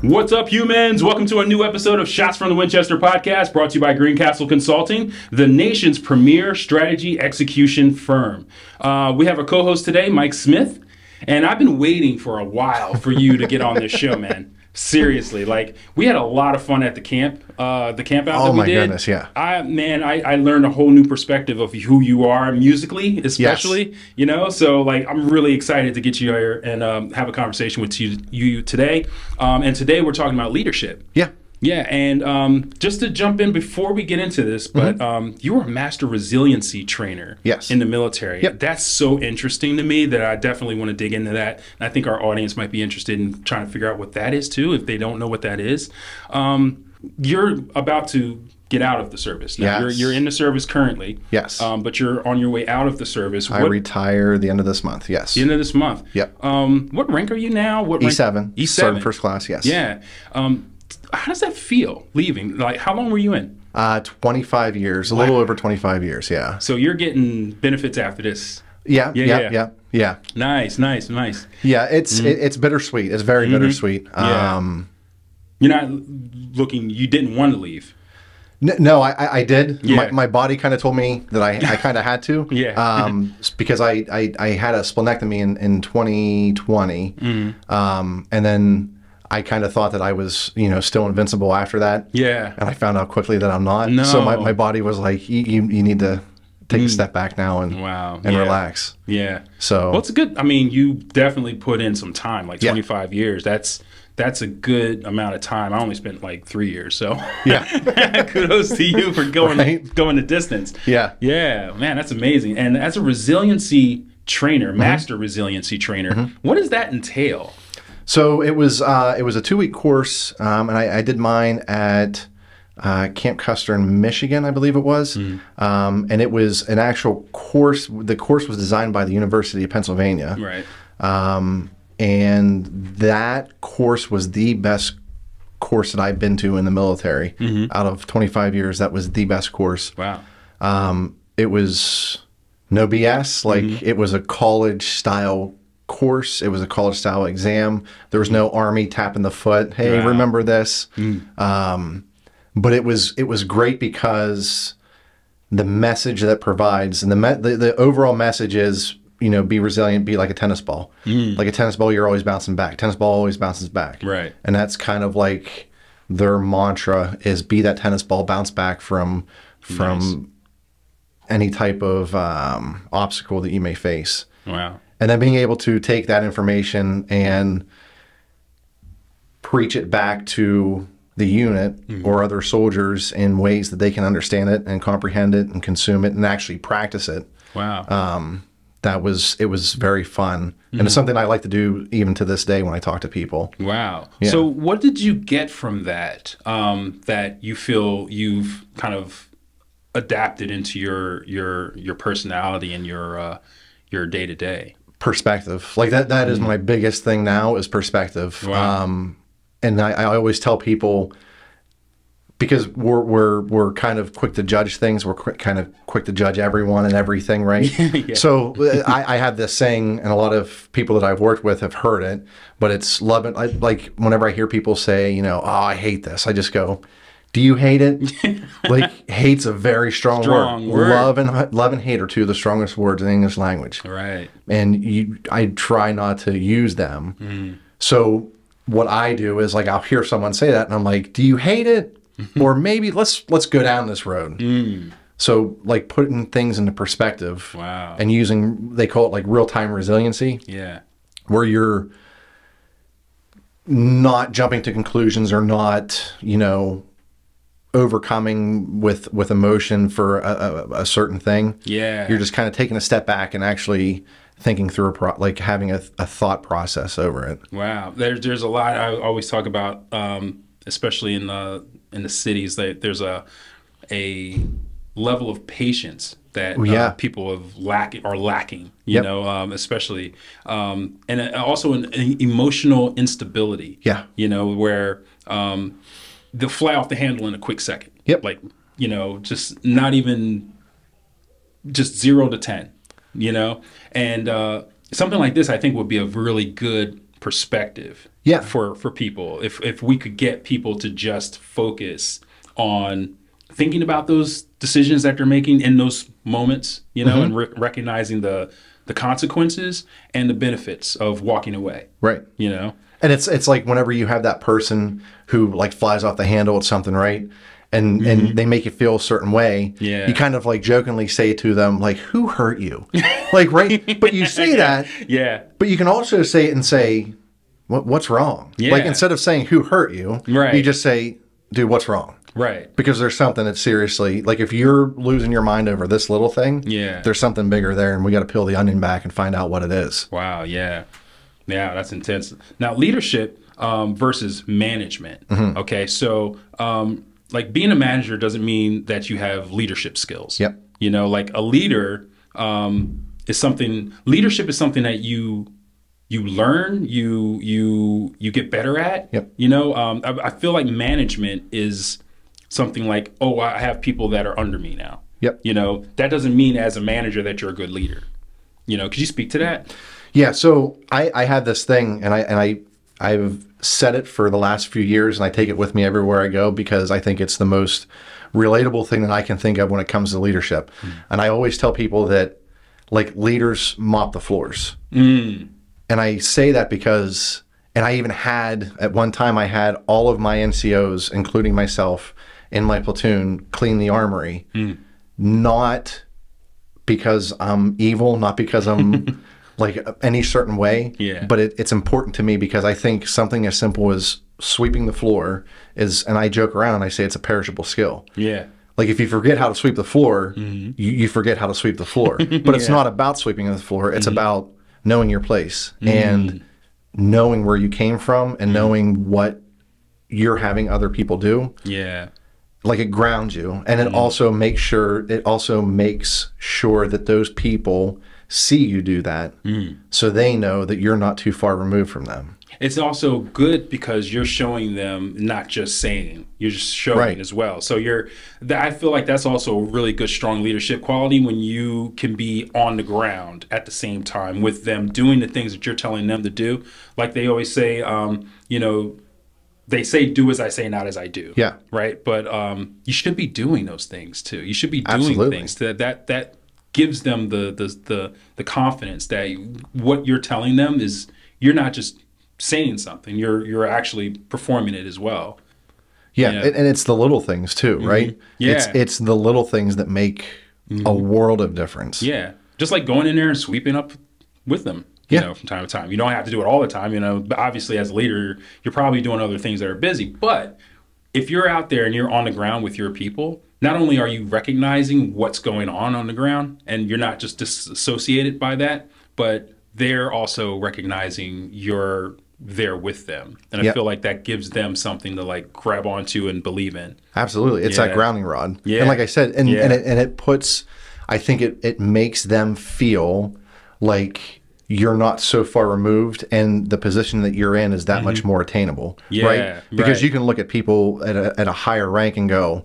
What's up, humans? Welcome to a new episode of Shots from the Winchester podcast, brought to you by Greencastle Consulting, the nation's premier strategy execution firm. We have a co-host today, Mike Smith, and I've been waiting for a while for you to get on this show, man. Seriously, like, we had a lot of fun at the camp out that we did. Oh my goodness, yeah. I learned a whole new perspective of who you are musically, especially, yes. You know, so like, I'm really excited to get you here and have a conversation with you today. And today we're talking about leadership. Yeah. Yeah, and just to jump in before we get into this, but you were a master resiliency trainer in the military. Yep. That's so interesting to me that I definitely want to dig into that. And I think our audience might be interested in trying to figure out what that is too, if they don't know what that is. You're about to get out of the service now. Yes. You're in the service currently. Yes. But you're on your way out of the service. I retire the end of this month, yes. The end of this month. Yep. What rank are you now? What E7. Rank? E7. Sergeant first class, yes. Yeah. How does that feel, leaving? Like, how long were you in? 25 years, a little over 25 years, yeah. So you're getting benefits after this? Yeah. Nice. Yeah, it's bittersweet. It's very bittersweet. Yeah. You're not looking, you didn't want to leave. No, I did. Yeah. My body kind of told me that I kind of had to. Yeah. Because I had a splenectomy in 2020. And then I kind of thought that I was, still invincible after that. Yeah. And I found out quickly that I'm not. No. So my body was like, you need to take a step back now and relax. Yeah. So. Well, it's good. I mean, you definitely put in some time, like 25 years. That's a good amount of time. I only spent like 3 years. So yeah. Kudos to you for going the distance. Yeah. Yeah. Man, that's amazing. And as a resiliency trainer, master resiliency trainer, what does that entail? So it was a 2-week course, and I did mine at Camp Custer in Michigan, I believe it was. And it was an actual course. The course was designed by the University of Pennsylvania. Right. And that course was the best course that I've been to in the military. Out of 25 years, that was the best course. Wow. It was no BS. Like, it was a college-style course. It was a college style exam. There was no Army tapping the foot. Hey, remember this. But it was great because the message that provides, and the overall message is, be resilient, be like a tennis ball. Like a tennis ball, you're always bouncing back. Tennis ball always bounces back. Right. And that's kind of like their mantra is be that tennis ball, bounce back from any type of obstacle that you may face. Wow. And then being able to take that information and preach it back to the unit or other soldiers in ways that they can understand it and comprehend it and consume it and actually practice it. Wow. It was very fun. And it's something I like to do even to this day when I talk to people. Wow. Yeah. So what did you get from that, that you feel you've kind of adapted into your personality and your day-to-day? Perspective. Like that is my biggest thing now is perspective. Wow. And I always tell people, because we're kind of quick to judge things, we're kind of quick to judge everyone and everything, right? Yeah. So I have this saying, and a lot of people that I've worked with have heard it, but it's love it. Like whenever I hear people say, oh, I hate this, I just go, do you hate it? Like, hate's a very strong word. Love and hate are two of the strongest words in the English language. Right. And I try not to use them. So what I do is, like, I'll hear someone say that, and I'm like, do you hate it? Or maybe let's go down this road. So, like, putting things into perspective. Wow. And using, they call it like real-time resiliency. Yeah. Where you're not jumping to conclusions or not, overcoming with emotion for a certain thing. Yeah. You're just kind of taking a step back and actually thinking through like having a thought process over it. Wow. There's a lot I always talk about, especially in the cities, that there's a level of patience that people are lacking, you know, especially, and also an emotional instability. Yeah. Where they'll fly off the handle in a quick second. Yep. Like, just not even just 0 to 10, and something like this, I think, would be a really good perspective, Yeah. for people. If we could get people to just focus on thinking about those decisions that they're making in those moments, you know, and recognizing the consequences and the benefits of walking away. Right. You know? And it's like whenever you have that person who like flies off the handle at something, right? And they make you feel a certain way. Yeah. You kind of like jokingly say to them, like, who hurt you? Like, right? But you say that. Yeah. But you can also say it and say, what's wrong? Yeah. Like, instead of saying who hurt you, Right. you just say, dude, what's wrong? Right. Because there's something that's seriously, like if you're losing your mind over this little thing, Yeah. there's something bigger there, and we got to peel the onion back and find out what it is. Wow. Yeah. Yeah, that's intense. Now, leadership versus management. Okay, so like being a manager doesn't mean that you have leadership skills. Yep. You know, like a leader is something. Leadership is something that you learn, you get better at. Yep. You know, I feel like management is something like, oh, I have people that are under me now. Yep. You know, that doesn't mean as a manager that you're a good leader. You know, could you speak to that? Yeah, so I have this thing, and I've said it for the last few years, and I take it with me everywhere I go because I think it's the most relatable thing that I can think of when it comes to leadership. And I always tell people that, like, leaders mop the floors. And I say that because, and I even had, at one time, I had all of my NCOs, including myself, in my platoon, clean the armory. Not because I'm evil, not because I'm like any certain way, but it's important to me because I think something as simple as sweeping the floor is, and I joke around and I say it's a perishable skill. Yeah. Like if you forget how to sweep the floor, you forget how to sweep the floor. But it's not about sweeping the floor. It's about knowing your place and knowing where you came from and knowing what you're having other people do. Yeah. Like it grounds you, and it also makes sure that those people see you do that, so they know that you're not too far removed from them. It's also good because you're showing them, not just saying, you're just showing as well. So I feel like that's also a really good, strong leadership quality when you can be on the ground at the same time with them doing the things that you're telling them to do. Like they always say, you know, they say, do as I say, not as I do. Yeah. Right. But you should be doing those things too. You should be doing things that gives them the confidence that what you're telling them is, you're not just saying something, you're actually performing it as well. Yeah. And it's the little things too, right? Yeah. It's the little things that make a world of difference. Yeah. Just like going in there and sweeping up with them. You know, from time to time. You don't have to do it all the time, you know, but obviously as a leader, you're probably doing other things that are busy. But if you're out there and you're on the ground with your people, not only are you recognizing what's going on the ground, and you're not just disassociated by that, but they're also recognizing you're there with them. And I feel like that gives them something to like grab onto and believe in. Absolutely. It's that grounding rod. Yeah. And like I said, and it puts, I think it makes them feel like you're not so far removed, and the position that you're in is that much more attainable, right? Because you can look at people at a higher rank and go,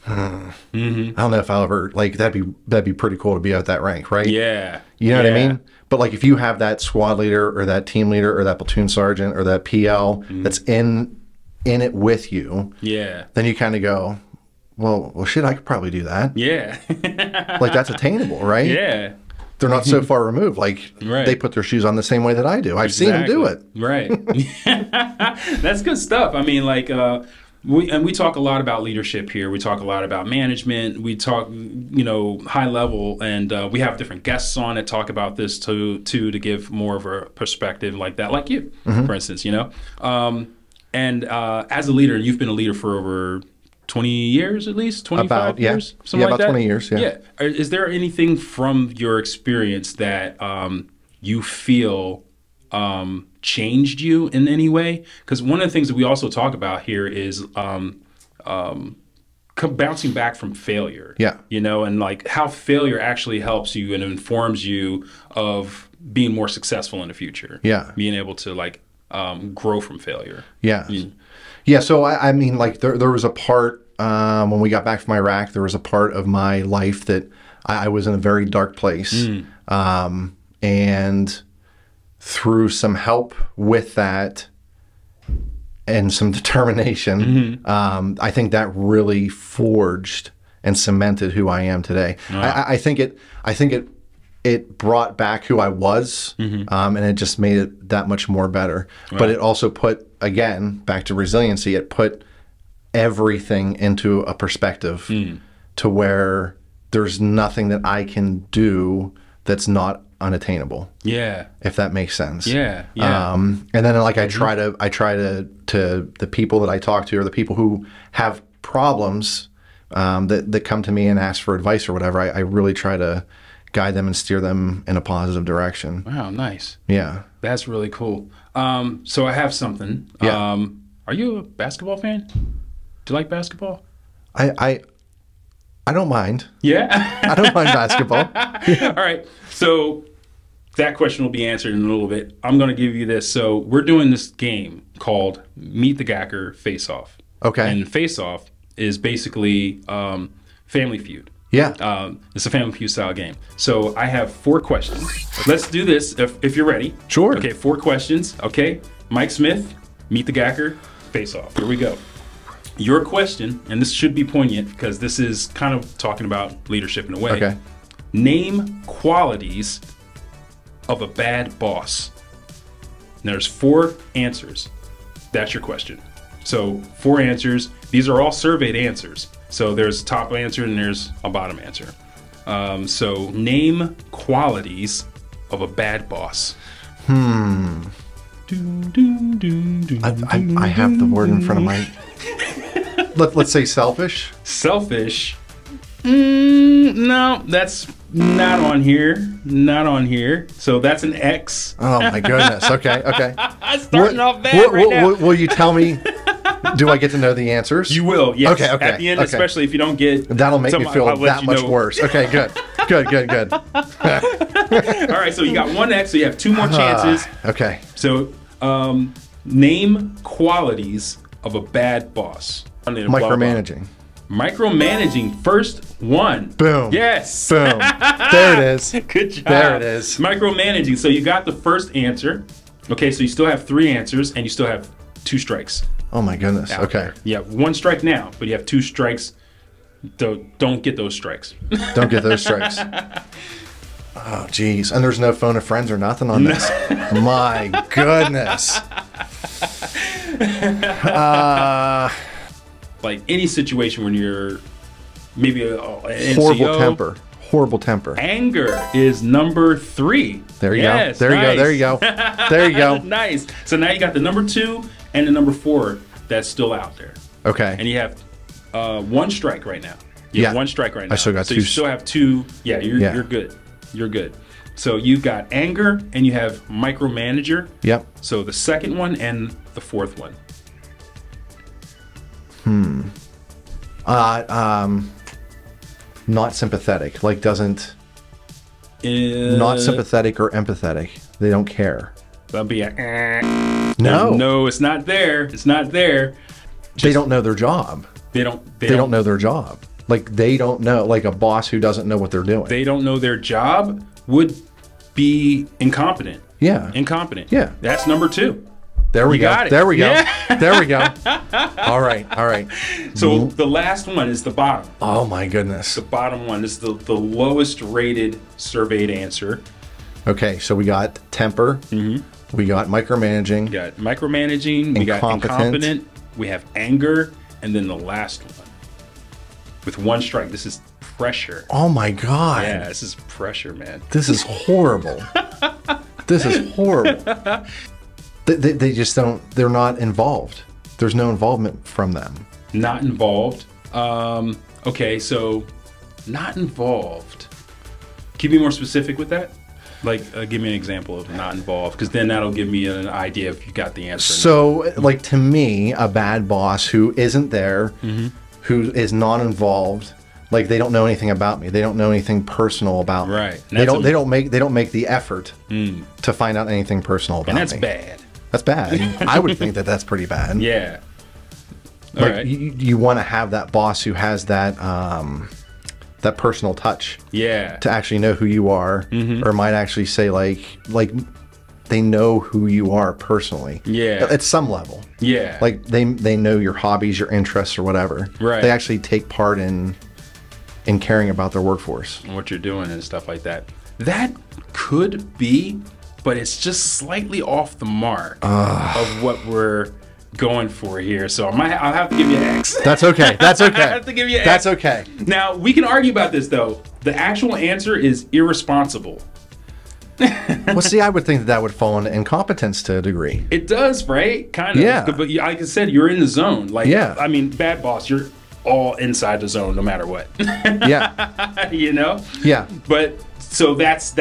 I don't know if I'll ever, like, that'd be pretty cool to be at that rank, right? Yeah. You know what I mean? But like if you have that squad leader or that team leader or that platoon sergeant or that PL that's in it with you, then you kind of go, well, shit, I could probably do that. Yeah. Like that's attainable, right? Yeah. They're not so far removed. Like they put their shoes on the same way that I do. I've seen them do it. Right. That's good stuff. I mean, like, we talk a lot about leadership here. We talk a lot about management. We talk, you know, high level, and we have different guests on that talk about this too, to give more of a perspective like that, like you, for instance, you know. And as a leader, and you've been a leader for over 20 years at least, 25 years, something like that? About 20 years, yeah. Is there anything from your experience that you feel changed you in any way? Because one of the things that we also talk about here is bouncing back from failure. Yeah. You know, and like how failure actually helps you and informs you of being more successful in the future. Yeah. Being able to like grow from failure. Yeah. Yeah, so I mean, like there was a part when we got back from Iraq, there was a part of my life that I was in a very dark place. And through some help with that, and some determination, I think that really forged and cemented who I am today. Wow. I think it brought back who I was, and it just made it that much more better. Wow. But it also put, again, back to resiliency, it put everything into a perspective to where there's nothing that I can do that's not unattainable. Yeah. If that makes sense. Yeah. Yeah. And then like I try to the people that I talk to, or the people who have problems that come to me and ask for advice or whatever, I really try to guide them and steer them in a positive direction. Wow, nice. Yeah. That's really cool. So I have something. Yeah. Are you a basketball fan? Do you like basketball? I don't mind. Yeah. I don't mind basketball. All right. So that question will be answered in a little bit. I'm going to give you this. So we're doing this game called Meet the Gacker Face Off. Okay. And Face Off is basically Family Feud. Yeah. It's a Family Feud style game. So I have 4 questions. Let's do this if you're ready. Sure. Okay, 4 questions. Okay. Mike Smith, Meet the Gacker, Face Off. Here we go. Your question, and this should be poignant because this is kind of talking about leadership in a way. Okay. Name qualities of a bad boss. Now, there's 4 answers. That's your question. So 4 answers. These are all surveyed answers. So there's a top answer and there's a bottom answer. So name qualities of a bad boss. I have the word in front of my... Let's say selfish. Selfish. No, that's not on here. Not on here. So that's an X. Oh my goodness. Okay. Okay. Starting off bad right now. Will you tell me? Do I get to know the answers? You will. Yes. Okay. Okay. At the end, okay. especially if you don't get. That'll make me feel that much worse. Okay. Good. Good. All right. So you got 1 X. So you have 2 more chances. Okay. So name qualities of a bad boss. Micromanaging. Micromanaging, first one. Boom. Yes. Boom. There it is. Good job. There it is. Micromanaging. So you got the first answer. Okay, so you still have 3 answers and you still have 2 strikes. Oh my goodness. out Okay. there. You have 1 strike now, but you have 2 strikes. Don't get those strikes. Don't get those strikes. Oh, geez. And there's no phone of friends or nothing on this. My goodness. Like any situation when you're maybe an Horrible NCO. temper. Horrible temper. Anger is number 3. There you Yes, go. There nice. you go. There you go. There you go. Nice. So now you got the number 2 and the number 4 that's still out there. Okay. And you have 1 strike right now. You have 1 strike right now. I still got so 2. you still have 2. Yeah, you're good. You're good. So you've got anger and you have micromanager. Yep. So the second one and the 4th one. Not sympathetic. Like doesn't. Not sympathetic or empathetic. They don't care. That'll be a. No. No, it's not there. It's not there. They don't know their job. They don't know their job. Like they don't know. Like a boss who doesn't know what they're doing. They don't know their job would be incompetent. Yeah. Incompetent. Yeah. That's number 2. There we You go. got it. There we go. Yeah. There we go. All right. All right. So the last one is the bottom. Oh my goodness. The bottom one is the lowest rated surveyed answer. Okay, so we got temper. We got micromanaging. We got micromanaging. We got incompetent. We have anger, and then the last one with 1 strike. This is pressure. Oh my God. Yeah, this is pressure, man. This is horrible. This is horrible. They just don't, they're not involved. There's no involvement from them. Not involved. Okay, so not involved. Can you be more specific with that? Like, give me an example of not involved, because then that'll give me an idea if you got the answer. So, like, to me, a bad boss who isn't there, who is not involved, like they don't know anything about me. They don't know anything personal about me. Right. They don't make the effort to find out anything personal about me. And that's bad. That's bad. I would think that that's pretty bad. Yeah. All Like right. you want to have that boss who has that that personal touch. Yeah. To actually know who you are, or might actually say like they know who you are personally. Yeah. At some level. Yeah. Like they know your hobbies, your interests, or whatever. Right. They actually take part in caring about their workforce. And what you're doing and stuff like that. That could be, but it's just slightly off the mark of what we're going for here. So I'll have to give you an X. That's okay. That's okay. I have to give you an That's X. okay. Now, we can argue about this, though. The actual answer is irresponsible. Well, see, I would think that would fall into incompetence to a degree. It does, right? Kind of. Yeah. But like I said, you're in the zone. Like, yeah. I mean, bad boss, you're all inside the zone no matter what. Yeah. You know? Yeah. But so that's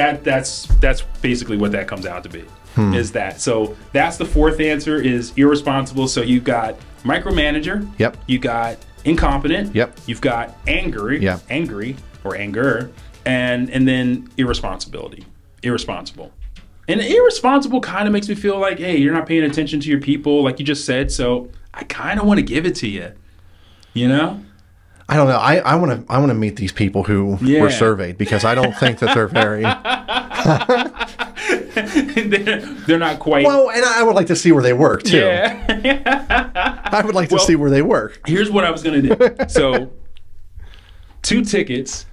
basically what that comes out to be. Is that. So that's the fourth answer is irresponsible. So you've got micromanager. Yep. You got incompetent. Yep. You've got angry. Yep. Angry or anger. And then irresponsibility. Irresponsible. And irresponsible kind of makes me feel like, hey, you're not paying attention to your people, like you just said. So I kind of want to give it to you. You know? I don't know. I want to meet these people who were surveyed, because I don't think that they're very. they're not quite. Well, and I would like to see where they work too. Yeah. I would like to see where they work. Here's what I was gonna do. So, 2 tickets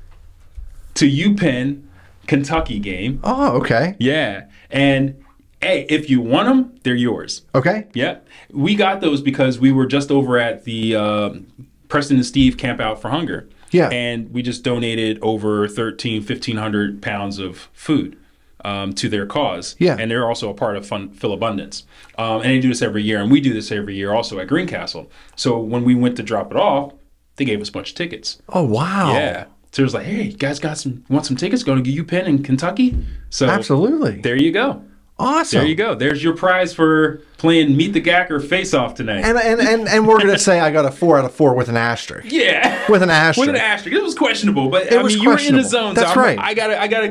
to UPenn Kentucky game. Oh, okay. Yeah, and hey, if you want them, they're yours. Okay. Yeah, we got those because we were just over at the Preston and Steve Camp Out for Hunger. Yeah. And we just donated over 1,500 pounds of food to their cause. Yeah. And they're also a part of Phil Abundance. And they do this every year, and we do this every year also at Greencastle. So when we went to drop it off, they gave us a bunch of tickets. Oh, wow. Yeah. So it was like, hey, you guys want some tickets? Going to UPenn in Kentucky? So absolutely. There you go. Awesome. There you go. There's your prize for playing Meet the Gacker Face Off tonight. And we're gonna say I got a 4 out of 4 with an asterisk. Yeah. With an asterisk. With an asterisk. It was questionable, but it was you were in the zone. That's so right. I gotta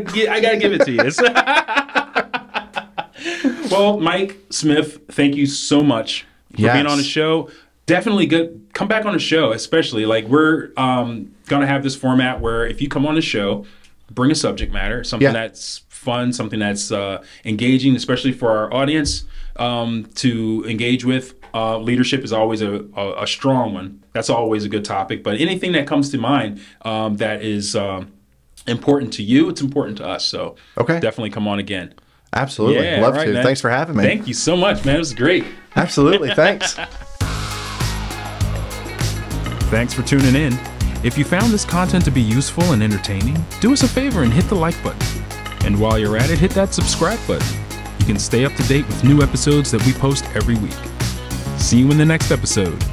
give it to you. Well, Mike Smith, thank you so much for being on the show. Definitely good. Come back on the show, especially like we're gonna have this format where if you come on the show, bring a subject matter, something that's fun, something that's engaging, especially for our audience to engage with. Leadership is always a strong one. That's always a good topic. But anything that comes to mind that is important to you, it's important to us. So definitely come on again. Absolutely. Yeah, Love right, to. Man. Thanks for having me. Thank you so much, man. It was great. Absolutely. Thanks. Thanks for tuning in. If you found this content to be useful and entertaining, do us a favor and hit the like button. And while you're at it, hit that subscribe button. You can stay up to date with new episodes that we post every week. See you in the next episode.